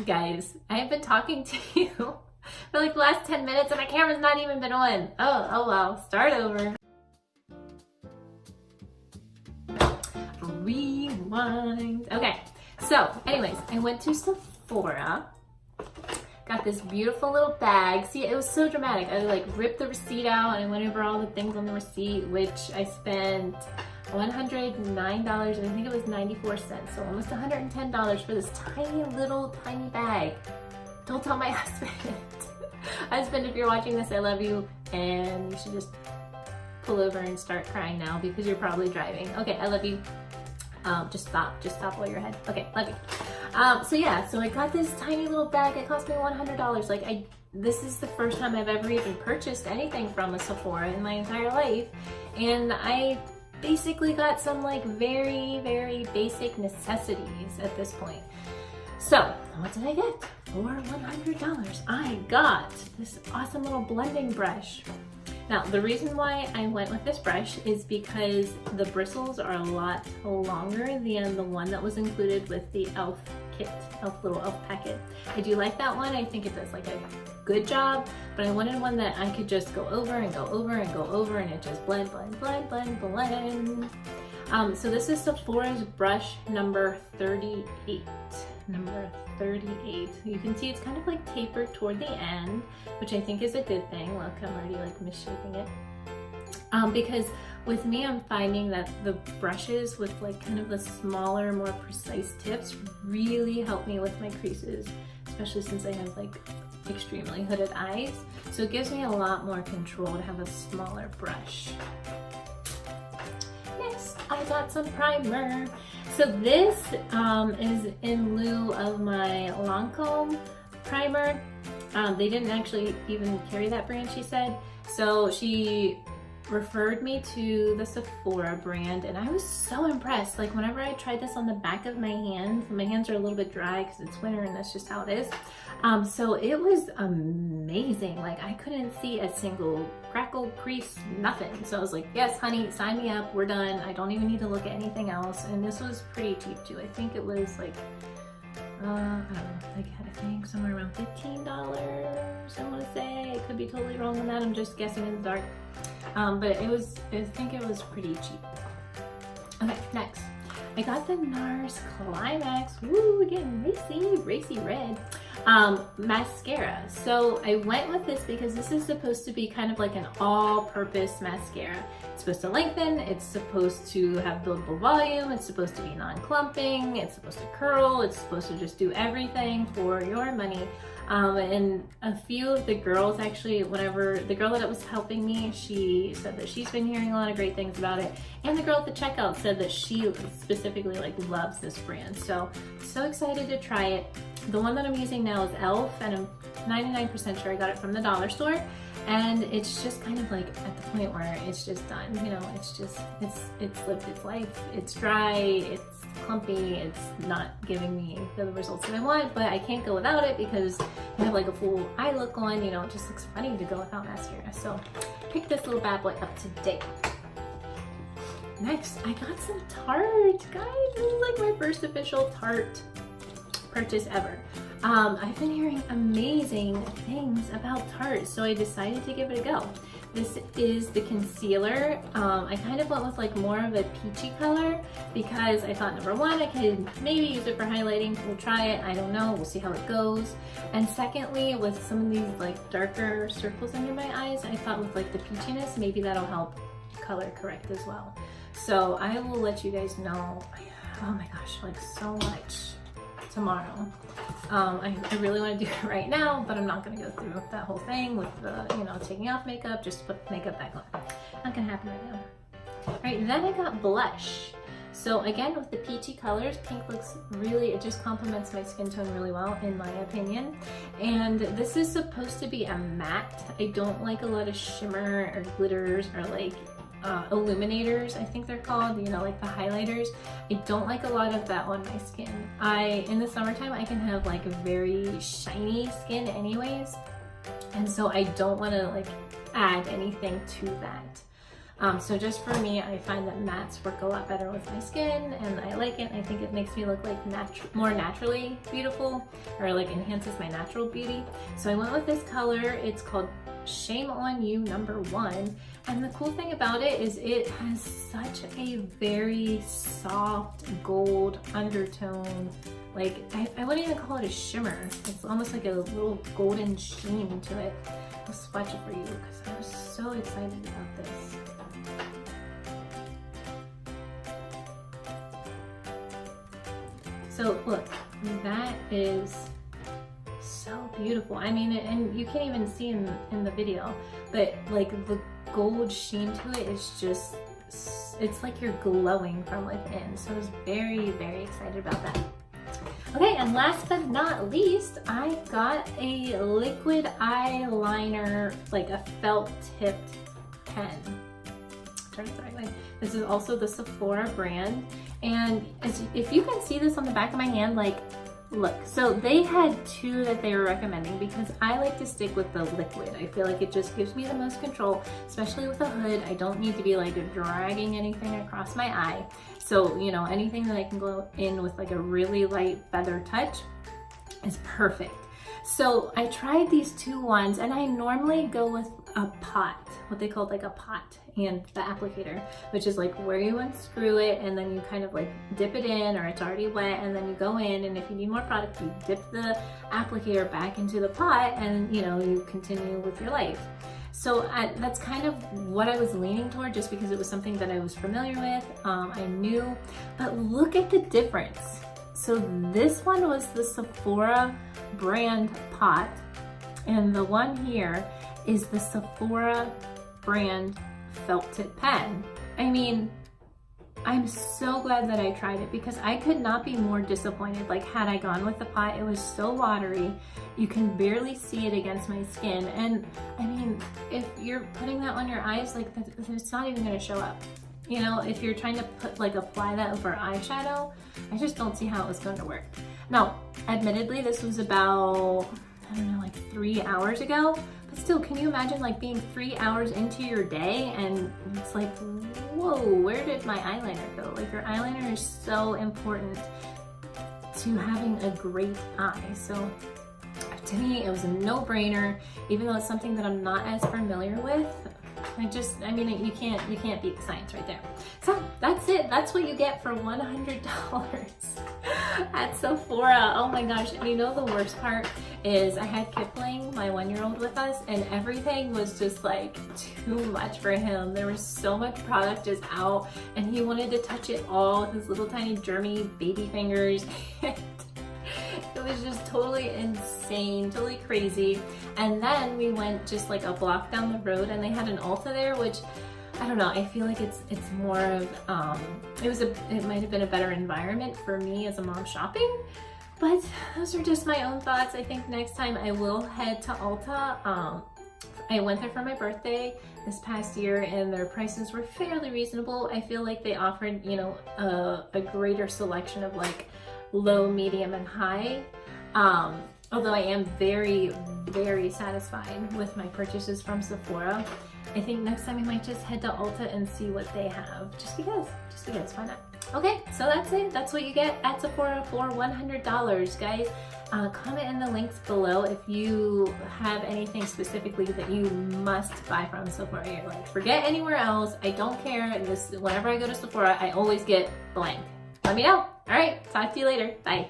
Guys, I have been talking to you for like the last 10 minutes and my camera's not even been on. Oh well, start over. Rewind. Okay, so anyways, I went to Sephora, got this beautiful little bag. See, it was so dramatic. I like ripped the receipt out and I went over all the things on the receipt, which I spent $109 and I think it was 94 cents, so almost $110 for this tiny bag. Don't tell my husband. Husband, if you're watching this, I love you, and you should just pull over and start crying now because you're probably driving. Okay, I love you. Just stop while you're ahead. Okay, love you. So I got this tiny little bag. It cost me $100. This is the first time I've ever even purchased anything from a Sephora in my entire life, and I basically got some like very, very basic necessities at this point. So what did I get for $100? I got this awesome little blending brush. Now, the reason why I went with this brush is because the bristles are a lot longer than the one that was included with the e.l.f. kit, little e.l.f. packet. I do like that one. I think it does like a good job, but I wanted one that I could just go over and go over and go over and it just blend. So this is Sephora's brush number 38. Number 38. You can see it's kind of like tapered toward the end, which I think is a good thing. Look, I'm already like misshaping it. Because with me, I'm finding that the brushes with like kind of the smaller, more precise tips really help me with my creases, especially since I have like extremely hooded eyes. So it gives me a lot more control to have a smaller brush. Next, I got some primer. So this is in lieu of my Lancome primer. They didn't actually even carry that brand, she said. So she referred me to the Sephora brand and I was so impressed. Like whenever I tried this on the back of my hands are a little bit dry because it's winter and that's just how it is. So it was amazing. Like I couldn't see a single crackle, crease, nothing. So I was like, yes, honey, sign me up. We're done. I don't even need to look at anything else. And this was pretty cheap too. I think it was like, I don't know, like I think somewhere around $15, I want to say. I could be totally wrong on that. I'm just guessing in the dark. But I think it was pretty cheap. Okay, next. I got the NARS Climax, woo, again, racy red, mascara. So I went with this because this is supposed to be kind of like an all-purpose mascara. It's supposed to lengthen, it's supposed to have buildable volume, it's supposed to be non-clumping, it's supposed to curl, it's supposed to just do everything for your money. And a few of the girls actually, whenever the girl that was helping me, she said that she's been hearing a lot of great things about it. And the girl at the checkout said that she specifically like loves this brand. So excited to try it. The one that I'm using now is e.l.f. and I'm 99% sure I got it from the dollar store. And it's just kind of like at the point where it's just done, you know, it's lived its life. It's dry, it's clumpy, it's not giving me the results that I want, but I can't go without it because I have like a full eye look on, you know, it just looks funny to go without mascara. So pick this little bad boy up to date. Next, I got some Tarte, guys. This is like my first official Tarte purchase ever. I've been hearing amazing things about Tarte, so I decided to give it a go. This is the concealer. I kind of went with like more of a peachy color because I thought number one, I could maybe use it for highlighting. We'll try it, I don't know, we'll see how it goes. And secondly, with some of these like darker circles under my eyes, I thought with like the peachiness, maybe that'll help color correct as well. So I will let you guys know. Oh my gosh, like so much tomorrow. I really want to do it right now, but I'm not going to go through that whole thing with the, you know, taking off makeup, just put makeup back on. Not going to happen right now. Alright, then I got blush. So again, with the peachy colors, pink looks really, it just complements my skin tone really well, in my opinion. And this is supposed to be a matte. I don't like a lot of shimmer or glitters or like illuminators, I think they're called, you know, like the highlighters. I don't like a lot of that on my skin. In the summertime, I can have like a very shiny skin anyways, and so I don't want to like add anything to that. So just for me, I find that mattes work a lot better with my skin, and I like it. I think it makes me look like more naturally beautiful, or like enhances my natural beauty. So I went with this color. It's called Shame on You #1. And the cool thing about it is it has such a very soft gold undertone. Like, I wouldn't even call it a shimmer. It's almost like a little golden sheen to it. I'll swatch it for you because I was so excited about this. So look, that is so beautiful. I mean, and you can't even see in the video, but like the gold sheen to it is just, it's like you're glowing from within. So I was very, very excited about that. Okay, and last but not least, I got a liquid eyeliner, like a felt tipped pen. Turn it the right way. This is also the Sephora brand. And if you can see this on the back of my hand, like, look, so they had 2 that they were recommending because I like to stick with the liquid. I feel like it just gives me the most control, especially with a hood. I don't need to be like dragging anything across my eye. So, you know, anything that I can go in with like a really light feather touch is perfect. So I tried these 2 ones, and I normally go with a pot, what they call like a pot, and the applicator, which is like where you unscrew it and then you kind of like dip it in, or it's already wet, and then you go in, and if you need more product, you dip the applicator back into the pot, and you know, you continue with your life. So that's kind of what I was leaning toward, just because it was something that I was familiar with, I knew, but look at the difference. So this one was the Sephora brand pot, and the one here is the Sephora brand felt tip pen. I mean, I'm so glad that I tried it because I could not be more disappointed. Like, had I gone with the pot, it was so watery. You can barely see it against my skin. And I mean, if you're putting that on your eyes, like, it's not even gonna show up. You know, if you're trying to apply that over eyeshadow, I just don't see how it was going to work. Now, admittedly, this was about, I don't know, like 3 hours ago, but still, can you imagine like being 3 hours into your day and it's like, whoa, where did my eyeliner go? Like, your eyeliner is so important to having a great eye. So to me, it was a no-brainer, even though it's something that I'm not as familiar with. I mean, you can't beat the science right there. So that's it. That's what you get for $100 at Sephora. Oh my gosh. And you know, the worst part is I had Kipling, my 1-year-old, with us, and everything was just like too much for him. There was so much product just out, and he wanted to touch it all with his little tiny germy baby fingers. It was just totally insane, totally crazy. And then we went just like a block down the road, and they had an Ulta there, which, I don't know, I feel like it's more of, it might have been a better environment for me as a mom shopping, but those are just my own thoughts. I think next time I will head to Ulta. I went there for my birthday this past year, and their prices were fairly reasonable. I feel like they offered, you know, a greater selection of like low, medium, and high. Although I am very, very satisfied with my purchases from Sephora. I think next time we might just head to Ulta and see what they have. Just because, why not? Okay, so that's it. That's what you get at Sephora for $100, guys. Comment in the links below if you have anything specifically that you must buy from Sephora. You're like, forget anywhere else. I don't care. Whenever I go to Sephora, I always get blank. Let me know. All right, talk to you later. Bye.